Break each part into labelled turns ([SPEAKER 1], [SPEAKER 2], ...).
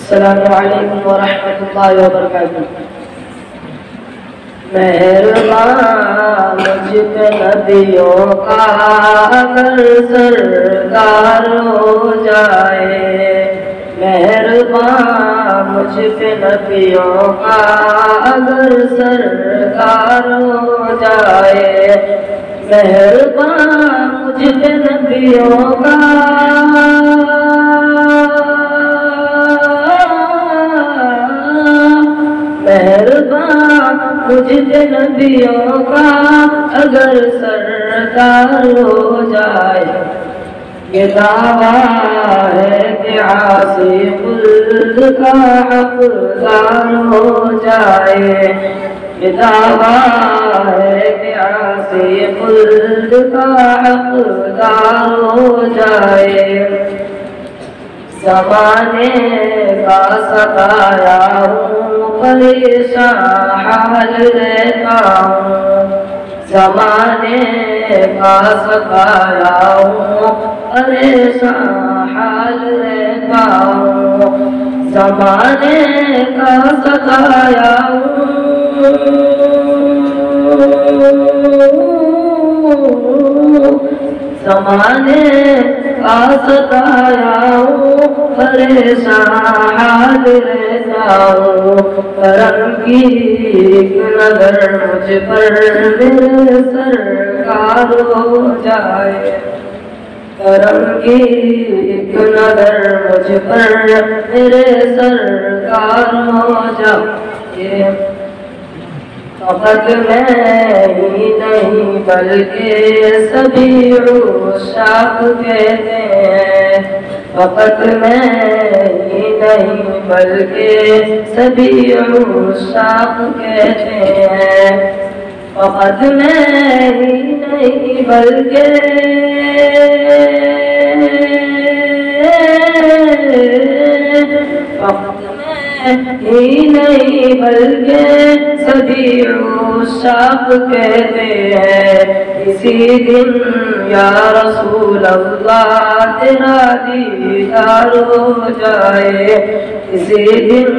[SPEAKER 1] अस्सलामु अलैकुम व रहमतुल्लाहि व बरकातुहू। मेहरबान मुझ पे नबियों का अगर सरकार हो जाए, मेहरबान मुझ पे नबियों का अगर सरकार हो जाए, मेहरबान मुझ पे नबियों का मेहरबान मुझ पे नबियों का अगर सरकार हो जाए। ये दावा है कि आसी खुल्द का हकदार हो जाए, ये दावा है कि आसी खुल्द का हकदार हो जाए। ज़माने का सताया हूँ, परेशान हाल रहता हूँ, ज़माने का सताया हूँ, परेशान हाल रहता हूँ, ज़माने का सताया हूँ, ज़माने का सताया हूँ, परेशान हाल रहता हूँ। करम की एक नजर मुझ पर मेरे सरकार हो जाए, करम की एक नजर मुझ पर मेरे सरकार हो जाए। फकत मैं ही नहीं बल्कि सभी उशाक कहते हैं, फकत मैं ही नहीं बल्कि सभी उशाक कहते हैं, फकत मैं ही नहीं बल्कि ही नहीं बल्कि सभी उशाक कहते हैं। इसी दिन या रसूल अल्लाह तेरा दीदार हो जाए, इसी दिन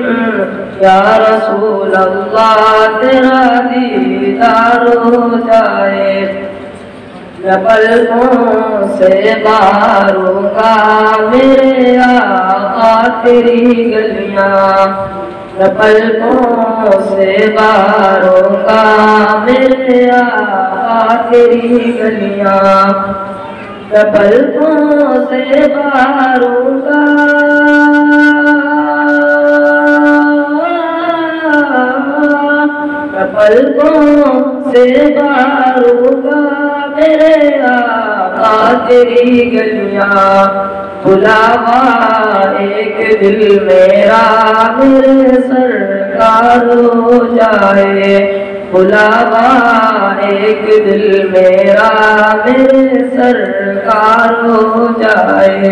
[SPEAKER 1] या रसूल अल्लाह तेरा दीदार हो जाए। मैं पलकों से मारूंगा मेरे आका तेरी गलियां, मैं पलकों से मारूंगा मेरे आका तेरी गलियां, मैं पलकों से मारूंगा मैं पलकों से मारूंगा मेरे आका तेरी गलियां। बुलावा एक दिल मेरा मेरे सरकार हो जाए, बुलावा एक दिल मेरा मेरे सरकार हो जाए।